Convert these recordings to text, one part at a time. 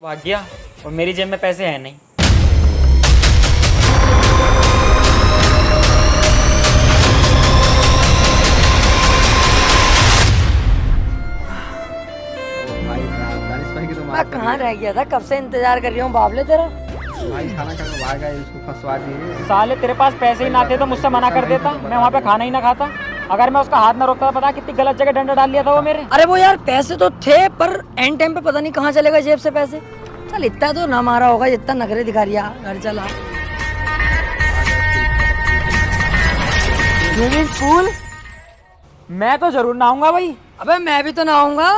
भाग गया और मेरी जेब में पैसे हैं नहीं। मैं कहाँ रह गया था, कब से इंतजार कर रही हूँ बाबले तेरा। भाई खाना खाकर भाग गए, इसको फंसवा दिए। साले तेरे पास पैसे ही ना थे तो मुझसे मना कर देता, मैं वहाँ पे खाना ही ना खाता। अगर मैं उसका हाथ ना रोकता, पता कितनी गलत जगह डंडा डाल लिया था वो मेरे। अरे वो यार पैसे तो थे, पर एंड टाइम पे पता नहीं कहाँ चले गए जेब से पैसे। चल इतना तो ना मारा होगा जितना नखरे दिखा रही है। घर चला स्विमिंग पूल, मैं तो जरूर नहाऊंगा भाई। अबे मैं भी तो नहाऊंगा।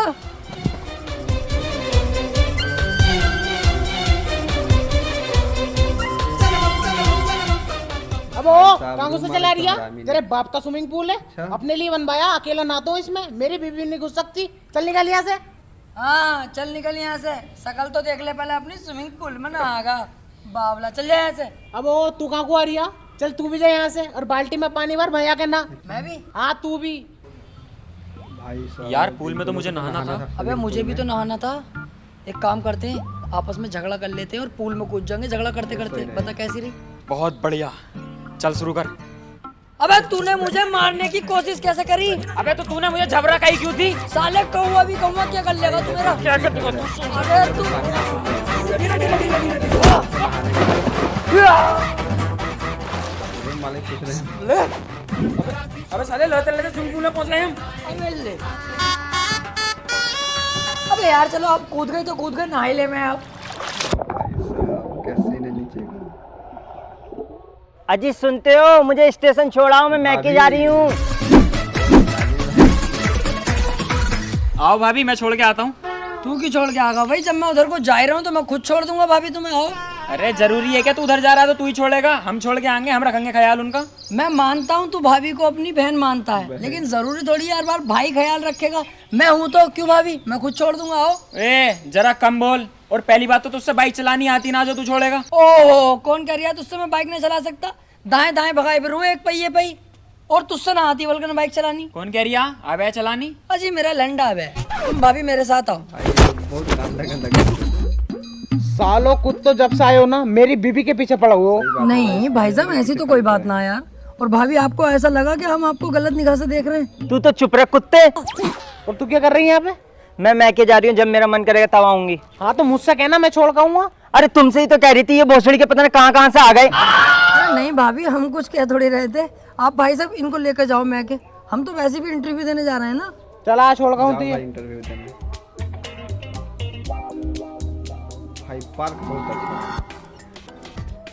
अब वो कांगो से चला रिया, तेरे बाप का स्विमिंग पूल है, अपने लिए बनवाया, अकेला नहाता हूँ इसमें, मेरी बीवी नहीं घुस सकती। चल निकल यहाँ से। हाँ चल निकल यहाँ से, शकल तो देख ले पहले अपनी, स्विमिंग पूल में नहागा बावला। चल जाए यहाँ से। अब वो तू कहाँ को आ रिया, चल तू भी जा यहाँ से और बाल्टी में पानी भर भैया के ना। मैं भी। हाँ तू भी। भाई साहब, यार पूल में तो मुझे नहाना था। अबे मुझे भी तो नहाना था। एक काम करते हैं, आपस में झगड़ा कर लेते हैं और पूल में कूद जाएंगे झगड़ा करते करते। बता कैसी रही? बहुत बढ़िया, चल शुरू कर। अबे तूने मुझे मारने की कोशिश कैसे करी? अबे तो तूने मुझे झबरा काई क्यों थी? साले कौवा भी कौवा, क्या कर लेगा तू मेरा? क्या कर दूंगा तू? अबे तू रूम मालिक पूछ रहे हैं। अबे साले लड़ते लड़ते स्विमिंग पूल में पहुंच रहे हैं हम। अबे ले। अबे यार चलो, आप कूद गए तो कूद गए, नहा ही ले मैं अब। भाई साहब, कैसे ने नीचे गिरा। अजी सुनते हो, मुझे स्टेशन छोड़ाओ, मैं मैके जा रही हूँ। आओ भाभी, मैं छोड़ के आता हूँ। तू क्यों छोड़ के आगा भाई? जब मैं उधर को जा ही रहा हूँ तो मैं खुद छोड़ दूंगा भाभी तुम्हें। आओ। अरे जरूरी है क्या? तू उधर जा रहा है तो तू ही छोड़ेगा? हम छोड़ के आएंगे, हम रखेंगे ख्याल उनका। मैं मानता हूँ तू भाभी को अपनी बहन मानता है, लेकिन जरूरी थोड़ी है हर बार भाई ख्याल रखेगा। मैं हूँ तो क्यों भाभी, मैं खुद छोड़ दूंगा। आओ। ए जरा कम बोल, और पहली बात तो तुझसे बाइक चलानी आती ना जो तू छोड़ेगा। ओहो, कौन कह रहा है तुझसे मैं बाइक नहीं चला सकता? दाएं दाएं भगाए फिर एक पहिए पे ही, और तुझसे ना आती बल्कि बाइक चलानी। कौन कह रही है अब है चलानी? अजी मेरा लंडा है, तुम भाभी मेरे साथ आओ। भाई बहुत गंदा गंदा। सालो कुछ तो जब से आए हो ना, मेरी बीबी के पीछे पड़ा हुआ हो। नहीं भाई साहब, ऐसी तो कोई बात ना यार। और भाभी आपको ऐसा लगा कि हम आपको गलत निगाह से देख रहे हैं? तू तो चुप रह कुत्ते। और तू क्या कर रही है यहाँ पे? मैं मैके जा रही हूँ, जब मेरा मन करेगा तब आऊंगी। हाँ तो मुझसे कहना, मैं छोड़ के आऊंगा। अरे तुमसे ही तो कह रही थी, ये भोसड़ी के पता नहीं कहाँ कहाँ से आ गए। अरे नहीं भाभी, हम कुछ कह थोड़ी रहे थे। आप भाई साहब इनको लेकर जाओ मैके, हम तो वैसे भी इंटरव्यू देने जा रहे हैं ना। चला छोड़ के आऊँ भाई तो इंटरव्यू देने। भाई पार्क बहुत अच्छा है।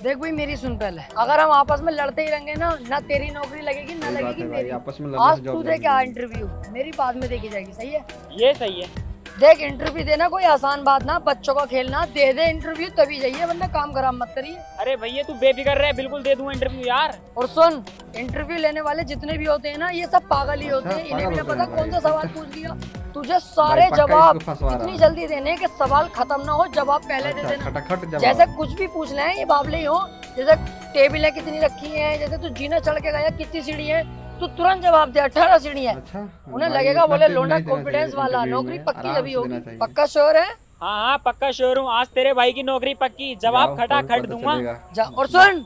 देख भाई मेरी सुन पहले, अगर हम आपस में लड़ते ही रहेंगे ना, ना तेरी नौकरी लगेगी ना सही बात लगेगी है भाई, मेरी। आपस में आज लड़ने से तू जॉब दे क्या इंटरव्यू, मेरी बाद में देखी जाएगी। सही है? ये सही है। देख इंटरव्यू देना कोई आसान बात ना, बच्चों का खेलना। दे दे इंटरव्यू तभी जाइए, वरना काम खराब मत करिए। अरे भैया तू बेफिक्र रहे, बिल्कुल दे दूंगा इंटरव्यू यार। और सुन, इंटरव्यू लेने वाले जितने भी होते हैं ना, ये सब पागल ही होते हैं। इन्हें भी ना पता कौन सा सवाल पूछ लिया। तुझे सारे भाई, पक्का जवाब इसको फंसवा रहा इतनी है। जल्दी देने कि सवाल खत्म ना हो, जवाब पहले दे देना। खटाखट जवाब। जैसे कुछ भी पूछ ले ये बाबले ही हो, जैसे टेबलें कितनी रखी हैं, जैसे तू जीना चढ़ के गया कितनी सीढ़ी है, तू तुरंत जवाब दे 18 सीढ़ी है। अच्छा, उन्हें भाई, लगेगा इतना बोले टिप लोना नहीं देना कॉन्फिडेंस चाहिए वाला, इंटरव्यू नौकरी में, पक्की आराम तभी से होगी। देना चाहिए। पक्का श्योर है? हाँ हाँ पक्का श्योर हूँ, आज तेरे भाई की नौकरी पक्की, जवाब जाओ, खटा कल खट पता दूंगा। चलेगा। जा। और सुन,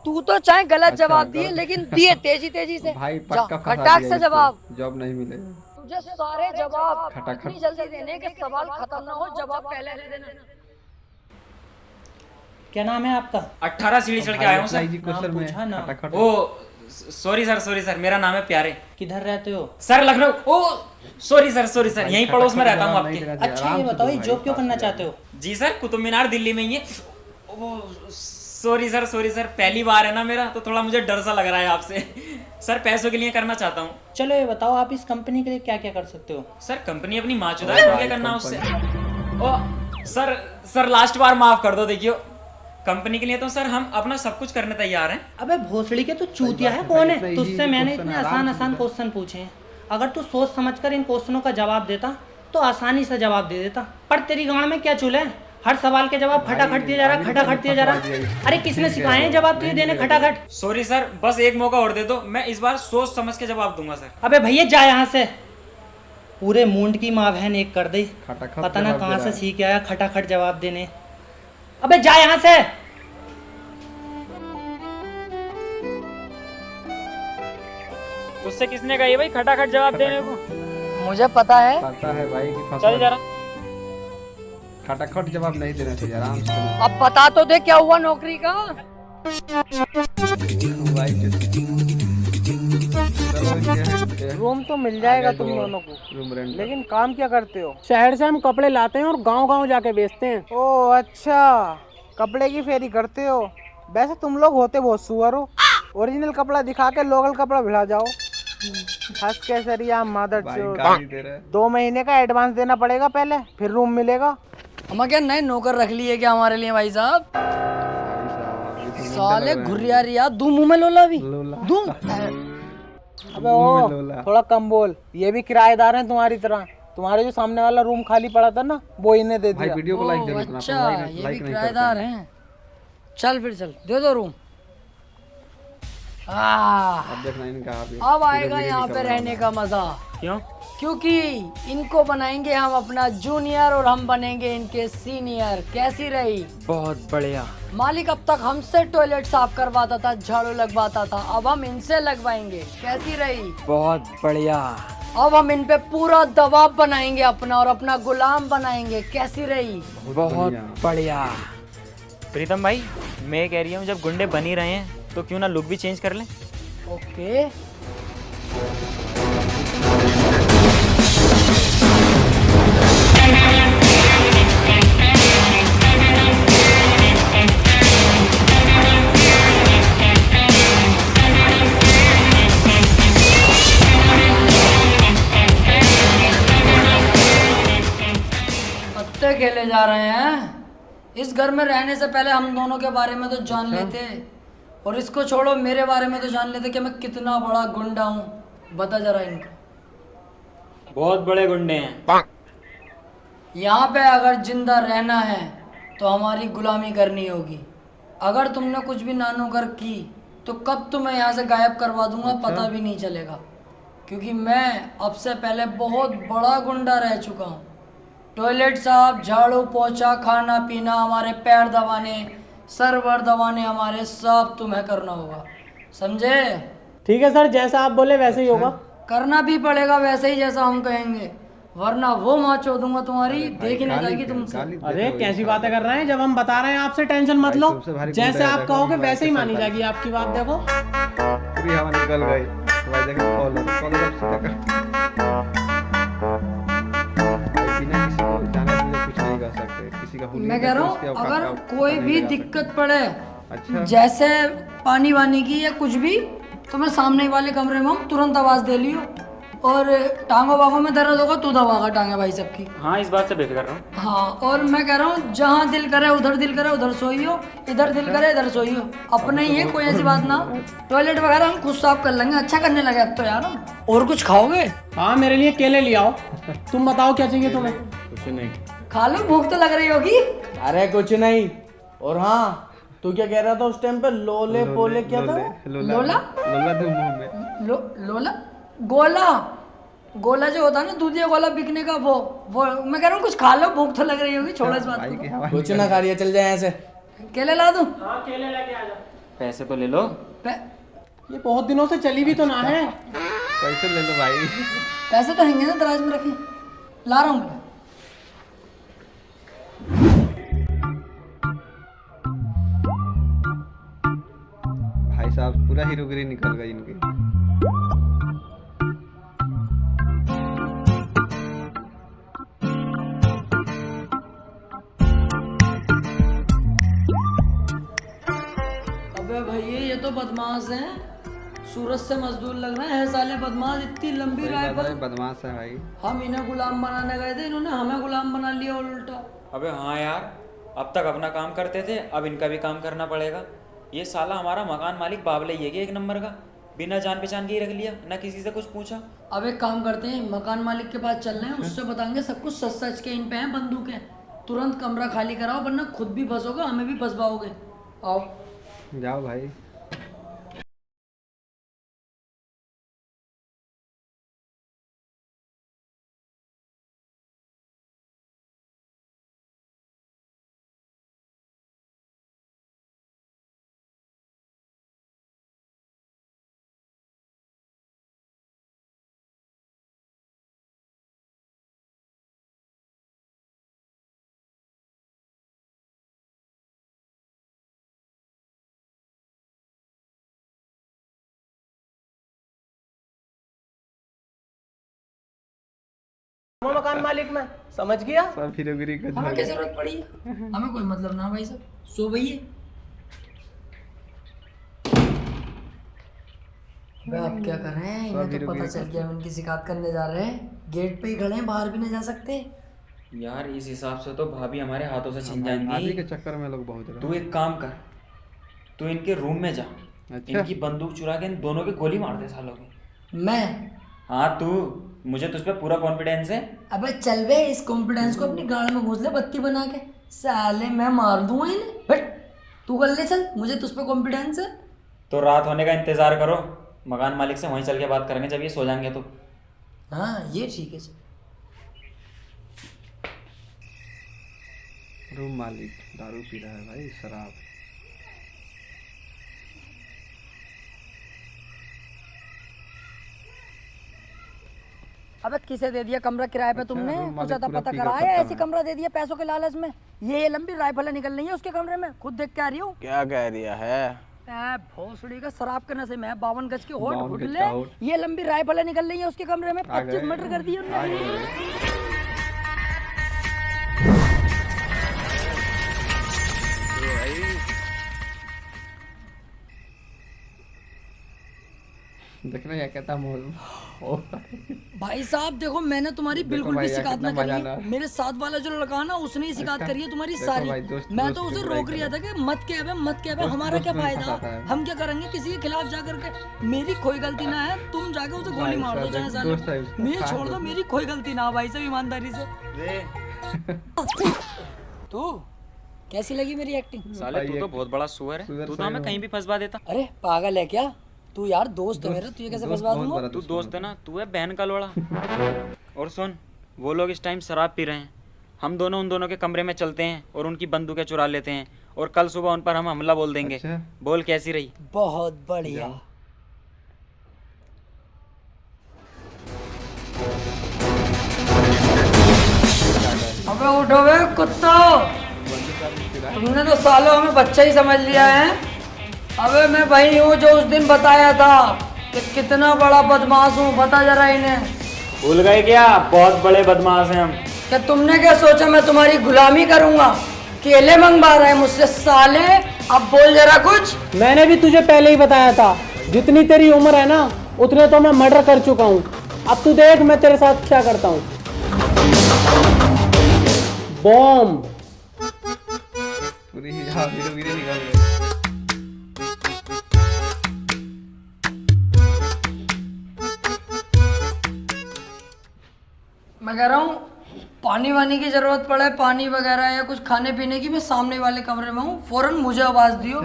तू तो चाहे गलत अच्छा, जवाब दिए, गलत। लेकिन दिए तेजी तेजी से। भाई जा, पक्का फंसा खटाक दिया से इसको, जवाब। जॉब नहीं मिले। तुझे सारे जवाब खटाखट। इतनी जल्दी देने कि सवाल खत्म ना हो, जवाब पहले दे देना। क्या नाम है आपका? 18 सीढ़ी चढ़ के आया हूँ सर। नाम पूछा ना। खटाखट। ओ सॉरी सर, मेरा नाम है प्यारे। किधर रहते हो? सर लखनऊ। ओ सॉरी सर, यहीं पड़ोस में रहता हूँ नहीं आपके। देना चाहिए, अच्छा आराम ये से बताओ, दो ये भाई, जॉब क्यों पास करना में चाहते हो? जी सर, कुतुब मीनार दिल्ली में ही है। ओ सॉरी सर, पहली बार है ना मेरा, तो थोड़ा मुझे डर सा लग रहा है आपसे। सर पैसों के लिए करना चाहता हूँ। चलो ये बताओ, आप इस कंपनी के लिए क्या क्या कर सकते हो? सर कंपनी अपनी माँ चुदा है, क्या करना उससे? ओ सर लास्ट बार माफ कर दो। देखियो कंपनी के लिए तो सर हम अपना सब कुछ करने तैयार हैं। अबे भोसड़ी के, तू चूतिया है बात है कौन भाई, है? इतना तुझसे easy मैंने question इतने है, आसान आराम से आसान बता। क्वेश्चन पूछे हैं। अगर तू सोच समझकर इन क्वेश्चनों का जवाब देता तो आसानी से जवाब दे देता, पर तेरी गांड में क्या चूल है? हर सवाल के जवाब खटाखट दिया जा रहा, खटाखट दिया जा रहा। अरे किसने सिखाए हैं जवाब तुझे देने खटाखट? सॉरी सर, बस एक मौका और दे दो, मैं इस बार सोच समझ के जवाब दूंगा सर। अबे भैया जा यहाँ से। पूरे मुंड की माँ बहन एक कर दी। खटाखट पता ना जवाब कहाँ दे से रहा है। सीख आया खटाखट जवाब देने। अबे जा यहाँ से। उससे किसने कही भाई खटाखट जवाब देने को? मुझे पता है। पता है भाई कि चल फंसा। जरा। खटाखट जवाब नहीं देना चाहिए, आराम से अब बता तो दे क्या हुआ नौकरी का। भाई चलो रूम तो मिल जाएगा आगे तुम दो दोनों को, रूम रेंट लेकिन काम क्या करते हो? शहर से हम कपड़े लाते हैं और गांव-गांव जाके बेचते हैं। ओह अच्छा, कपड़े की फेरी करते हो। वैसे तुम लोग होते बहुत सुअर हो, ओरिजिनल कपड़ा दिखा के लोकल कपड़ा भिड़ा जाओ। हंस के सरिया मादर भाई चोद। गाली दे रहा है। 2 महीने का एडवांस देना पड़ेगा पहले, फिर रूम मिलेगा। हम क्या नए नौकर रख लिए क्या हमारे लिए भाई साहब? भाई साहब, ये तो साले मुंडा लग रहा है। घुरिया रिया दू मुंह में लोला भी लोला। दू। अबे मुंह में ओ लोला। थोड़ा कम बोल, ये भी किराएदार हैं तुम्हारी तरह। तुम्हारे जो सामने वाला रूम खाली पड़ा था ना, वो इन्हें दे भाई दिया। वीडियो को लाइक दे देना, अच्छा लाइक ये भी लाइक नहीं किराएदार करते। हैं। चल फिर चल दे दो रूम। अब देखना इनका अभी अब आएगा वीडियो यहाँ पे निकल रहने का मजा, क्यों? क्योंकि इनको बनाएंगे हम अपना जूनियर और हम बनेंगे इनके सीनियर। कैसी रही? बहुत बढ़िया। मालिक अब तक हमसे टॉयलेट साफ करवाता था, झाड़ू लगवाता था, अब हम इनसे लगवाएंगे। कैसी रही? बहुत बढ़िया। अब हम इन पे पूरा दबाव बनाएंगे अपना और अपना गुलाम बनाएंगे। कैसी रही? बहुत बढ़िया। प्रीतम भाई मैं कह रही हूँ जब गुंडे बन ही रहे हैं तो क्यों ना लुक भी चेंज कर लें। ओके पत्ते खेले जा रहे हैं। इस घर में रहने से पहले हम दोनों के बारे में तो जान लेते, और इसको छोड़ो मेरे बारे में तो जान लेते कि मैं कितना बड़ा गुंडा हूँ। बता जरा इनको। बहुत बड़े गुंडे हैं। यहाँ पे अगर जिंदा रहना है तो हमारी गुलामी करनी होगी। अगर तुमने कुछ भी नानुकर की तो कब तुम्हें यहाँ से गायब करवा दूंगा पता भी नहीं चलेगा, क्योंकि मैं अब से पहले बहुत बड़ा गुंडा रह चुका हूँ। टॉयलेट साफ, झाड़ू पोछा, खाना पीना, हमारे पैर दबाने, सर वर दबाने हमारे सब तुम्हें करना होगा, समझे? ठीक है सर, जैसा आप बोले वैसे ही होगा। करना भी पड़ेगा वैसे ही जैसा हम कहेंगे, वरना वो माँ चोदूंगा तुम्हारी, देख ही नहीं जाएगी तुमसे। अरे कैसी बातें कर रहे हैं, जब हम बता रहे हैं आपसे टेंशन मत लो। तुमसे भारी जैसे गुंडा आप है, कहोगे देखो, वैसे ही भाई मानी कैसा जाएगी आपकी बात। देखो पूरी हवा निकल गई। भाई देखो कॉलर कॉलर अब सीधा कर। भाई बिना किसी को जाने मुझे कुछ नहीं कर सकते, किसी का मैं कह रहा हूँ अगर कोई भी दिक्कत पड़े, अच्छा जैसे पानी वानी की या कुछ भी, तो मैं सामने वाले कमरे में हूँ, तुरंत आवाज दे लियो। और टांगों बागों में दर्द होगा तू दबागा टांगे भाई सबकी। हाँ इस बात से बेफिक्र रहो। हाँ और मैं कह रहा हूँ जहाँ दिल करे उधर सोइयो, इधर दिल करे इधर सोइयो, अपने ही है, कोई ऐसी बात ना। टॉयलेट वगैरह हम खुद साफ कर लेंगे, अच्छा करने लगे अब तो यार हम। और कुछ खाओगे? हाँ मेरे लिए केले ले आओ। तुम बताओ क्या चाहिए तुम्हें? कुछ नहीं। खा लो, भूख तो लग रही होगी। अरे कुछ नहीं। और हाँ तू क्या कह रहा था उस टाइम पे? लोले पोले क्या था? लोला लोला? लोला तो मुंह में। लोला गोला, गोला जो होता है ना दूधिया गोला बिकने का, वो मैं कह रहा हूँ कुछ खा लो, भूख तो लग रही होगी। छोड़ो इस बात भाई की को। हवा कुछ ना खा रही है, चल जाए ऐसे। केले ला दूं? पैसे तो ले लो। ये बहुत दिनों से चली भी तो ना है। पैसे ले लो भाई। पैसे तो हैंगे ना दराज में रखे, ला रहा हूँ। भाई साहब पूरा हीरोगिरी निकल गई इनकी। अबे भैया ये तो बदमाश हैं, सूरत से मजदूर लग रहे हैं साले बदमाश। इतनी लंबी राइफल, बदमाश है भाई। हम इन्हें गुलाम बनाने गए थे, इन्होंने हमें गुलाम बना लिया उल्टा। अबे हाँ यार, अब तक अपना काम करते थे, अब इनका भी काम करना पड़ेगा। ये साला हमारा मकान मालिक बाबले ही है कि एक नंबर का, बिना जान पहचान के ही रख लिया, ना किसी से कुछ पूछा। अब एक काम करते हैं, मकान मालिक के पास चल रहे हैं, उससे बताएंगे सब कुछ सच सच के। इन पे हैं बंदूकें, तुरंत कमरा खाली कराओ वरना खुद भी फंसोगे, हमें भी फंसवाओगे। आओ जाओ भाई। मकान मालिक में, समझ गया? सब हीरोगिरी का हमें झाड़ क्या जरूरत पड़ी है? हमें कोई मतलब ना भाई साहब, सो भैया। अब क्या कर रहे हैं? इन्हें तो पता चल गया हम इनकी शिकायत करने जा रहे हैं। गेट पे ही खड़े हैं, बाहर भी नहीं जा सकते। यार इस हिसाब से तो भाभी हमारे हाथों से छीन आदमी जाएंगी। के चक्कर में लोग बहुत तू एक काम कर, तू इनके रूम में जा, अच्छा। इनकी बंदूक चुरा के इन दोनों की गोली मार दे सालों की। मैं? हाँ तू, मुझे तुझ पे पूरा कॉन्फिडेंस है। अबे चल बे, इस कॉन्फिडेंस को अपनी गाड़ में घुस ले बत्ती बना के। साले मैं मार दूंगा इन्हें। हट, तू कर ले चल, मुझे तुझ पे कॉन्फिडेंस है। तो रात होने का इंतजार करो, मकान मालिक से वहीं चल के बात करेंगे जब ये सो जाएंगे तो। हाँ ये ठीक है चल। रूम मालिक दारू पी रहा है भाई, शराब। अबे किसे दे दिया कमरा किराए पे तुमने? रूम कुछ मालिक अता पूरा पता पी के कराया? खत्म ऐसी है। कमरा दे दिया पैसों के लालच में। ये लंबी राइफलें निकल रही है उसके कमरे में, खुद देख के आ रही हूँ। क्या कह दिया है? भोसड़ी का शराब के नशे में 52 गज की होठ 52 उठ गज ले। का होठ। ये लंबी राइफलें निकल रही है उसके कमरे में। 25 मर्डर कर दिए आ उन्होंने। गए। देख रहे हैं कहता मोल। भाई साहब देखो, मैंने तुम्हारी देखो बिल्कुल भी भाई, यार, शिकायत ना कितना करी मजा है। आना। मेरे साथ वाला जो लड़का है ना, उसने ही शिकायत करी है तुम्हारी देखो सारी। भाई, दोस्त- मैं दोस्त तो की उसे बुराई रोक रहा था करो। कि मत के अबे मत के अबे, दोस्त- हमारा क्या दोस्त में फायदा? फंसाता है। हम क्या करेंगे किसी के खिलाफ जा करके? मेरी कोई गलती ना है, तुम जाके उसे गोली भाई मार दो साहब, चाहे एक साले। दोस्त है उसका, मेरी खास छोड़ दो, दोस्त। मेरी कोई गलती ना भाई साहब, ईमानदारी से। तू कैसी लगी मेरी एक्टिंग? साले तू तो बहुत बड़ा सुअर है, सुअर तू तो सही हमें में। कहीं भी फंसवा देता। अरे पागल है क्या तू? यार दोस्त है मेरा, तुझे कैसे दोस्त फंसवा बहुत दूंगा? बड़ा तू दुश्मन दोस्त है ना, तू है बहन का लोड़ा। और सुन, वो लोग इस टाइम शराब पी रहे हैं, हम दोनों उन दोनों के कमरे में चलते हैं और उनकी बंदूकें चुरा लेते हैं और कल सुबह उन पर हम हमला बोल देंगे। अच्छा। बोल कैसी रही? बहुत बढ़िया। अबे उठो बे कुत्ता, तुमने तो सालों हमें बच्चा ही समझ लिया है। अबे मैं वही हूँ जो उस दिन बताया था कि कितना बड़ा बदमाश हूँ। बता जरा इन्हें। भूल गए क्या? बहुत बड़े बदमाश हैं हम। क्या तुमने क्या सोचा मैं तुम्हारी गुलामी करूंगा? केले मंगवा रहे हैं मुझसे साले। अब बोल जरा कुछ। मैंने भी तुझे पहले ही बताया था, जितनी तेरी उम्र है ना उतने तो मैं मर्डर कर चुका हूँ। अब तू देख मैं तेरे साथ क्या करता हूँ। बॉम्ब। पूरी हीरोगिरी निकल गई। मैं कह रहा हूँ पानी वानी की जरूरत पड़े, पानी वगैरह या कुछ खाने पीने की, मैं सामने वाले कमरे में हूँ, फौरन मुझे आवाज दियो।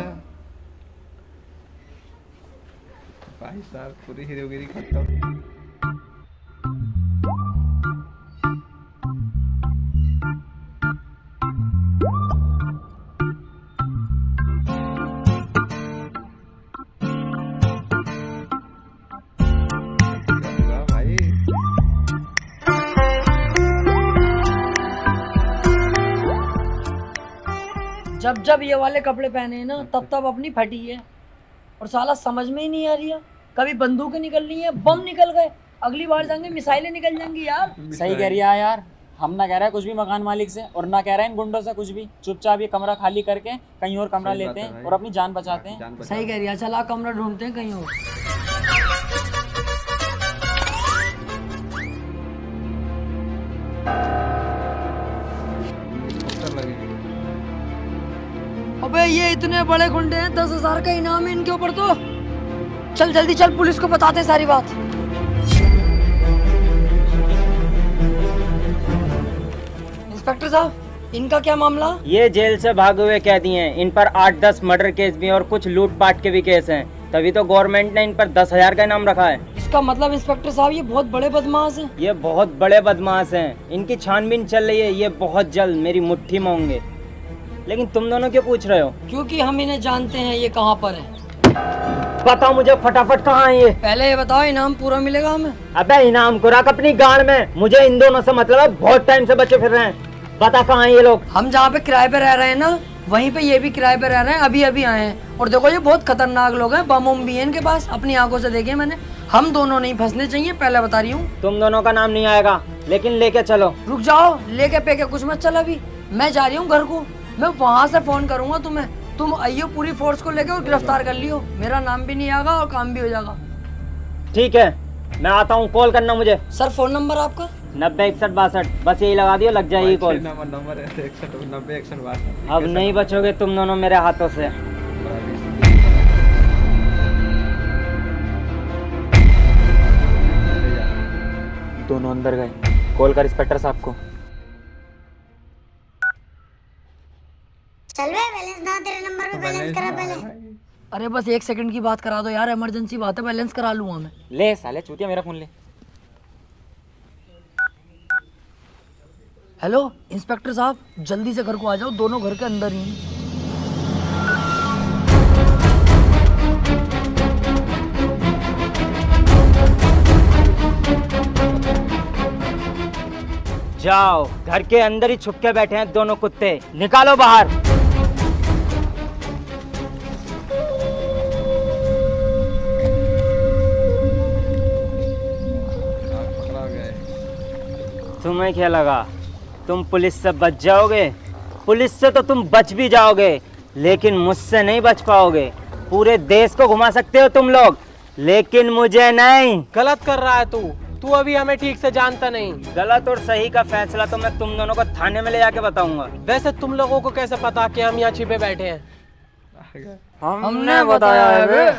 भाई साहब पूरी हीरोगिरी खत्म। क्या हुआ भाई? जब जब ये वाले कपड़े पहने हैं ना, तब तब अपनी फटी है। और साला समझ में ही नहीं आ रही है, कभी बंदूकें निकल रही हैं, बम निकल गए, अगली बार जाएंगे मिसाइलें निकल जाएंगी यार। सही कह रही है यार, हम ना कह रहे हैं कुछ भी मकान मालिक से और ना कह रहे हैं इन गुंडों से कुछ भी। चुपचाप ये कमरा खाली करके कहीं और कमरा सही बात लेते है हैं भाई। और अपनी जान बचाते हैं। जान बचा। सही कह रही है, चला कमरा ढूंढते हैं कहीं और। हेलीकॉप्टर लगेगी। अबे ये इतने बड़े गुंडे हैं, 10,000 का इनाम है इनके ऊपर तो। चल जल्दी चल, पुलिस को बताते हैं सारी बात। इंस्पेक्टर साहब, इनका क्या मामला? ये जेल से भागे हुए कैदी हैं। इन पर 8-10 मर्डर केस भी हैं और कुछ लूटपाट के भी केस हैं। तभी तो गवर्नमेंट ने इन पर 10,000 का इनाम रखा है। इसका मतलब इंस्पेक्टर साहब ये बहुत बड़े बदमाश हैं। ये बहुत बड़े बदमाश हैं। इनकी छानबीन चल रही है। ये बहुत जल्द मेरी मुट्ठी में होंगे। लेकिन तुम दोनों क्यों पूछ रहे हो? क्योंकि हम इन्हें जानते हैं ये कहाँ पर है। बताओ मुझे फटाफट, कहाँ है ये? पहले ये बताओ इनाम पूरा मिलेगा हमें? अबे इनाम को रख अपनी गाड़ में, मुझे इन दोनों से मतलब है। बहुत टाइम से बचे फिर रहे हैं। बता कहाँ है ये लोग? हम जहाँ पे किराए पे रह रहे हैं ना, वहीं पे ये भी किराए पे रह रहे हैं, अभी अभी आए हैं। और देखो ये बहुत खतरनाक लोग हैं, बम उम भी है इनके पास, अपनी आंखों से देखे मैंने। हम दोनों नहीं फंसने चाहिए, पहले बता रही हूँ। तुम दोनों का नाम नहीं आएगा। लेकिन लेके चलो। रुक जाओ, लेके पे के कुछ मत चल अभी। मैं जा रही हूँ घर को, मैं वहाँ से फोन करूंगा तुम्हें। तुम आइयो पूरी फोर्स को लेके और गिरफ्तार कर लियो। मेरा नाम भी नहीं आएगा और काम भी हो जाएगा। ठीक है, मैं आता हूँ, कॉल करना मुझे। सर फोन नंबर आपका? 90 61 62, बस यही लगा दियो, लग जाएगी कॉल। नंबर है 61 90 61 अब नहीं बचोगे तुम दोनों मेरे हाथों से। दोनों अंदर गए। कॉल कर इंस्पेक्टर साहब को। चल बे, बैलेंस ना तेरे नंबर पे बैलेंस करा पहले। अरे बस 1 सेकंड की बात करा दो यार, इमरजेंसी बात है, बैलेंस करा लूंगा मैं। ले साले चूतिया, मेरा फोन ले। हेलो इंस्पेक्टर साहब, जल्दी से घर को आ जाओ, दोनों घर के अंदर ही हैं। जाओ, घर के अंदर ही छुप के बैठे हैं दोनों कुत्ते, निकालो बाहर। पकड़ा गए। तुम्हें क्या लगा तुम पुलिस से बच जाओगे? पुलिस से तो तुम बच भी जाओगे, लेकिन मुझसे नहीं बच पाओगे। पूरे देश को घुमा सकते हो तुम लोग, लेकिन मुझे नहीं। गलत कर रहा है तू अभी हमें ठीक से जानता नहीं। गलत और सही का फैसला तो मैं तुम दोनों को थाने में ले जाके बताऊंगा। वैसे तुम लोगों को कैसे पता कि हम यहाँ छिपे बैठे हैं? हमने बताया है बे।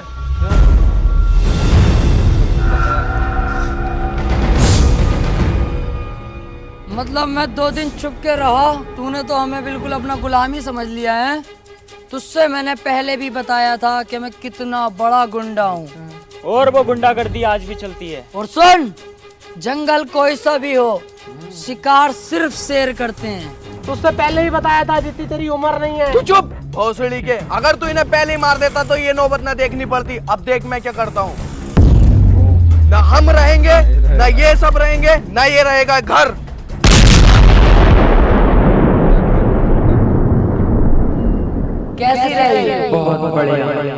मतलब मैं 2 दिन छुप के रहा, तूने तो हमें बिल्कुल अपना गुलाम ही समझ लिया है। तुझसे मैंने पहले भी बताया था कि मैं कितना बड़ा गुंडा हूँ। और वो गुंडागर्दी आज भी चलती है। और सुन, जंगल कोई सा भी हो, शिकार सिर्फ शेर करते हैं। तुझसे पहले ही बताया था, जितनी तेरी उम्र नहीं है। तू चुप भोसड़ी के। अगर तू इन्हें पहले ही मार देता तो ये नौबत ना देखनी पड़ती। अब देख मैं क्या करता हूँ। ना हम रहेंगे, ना ये सब रहेंगे, ना ये रहेगा घर। कैसी रही? बहुत बढ़िया।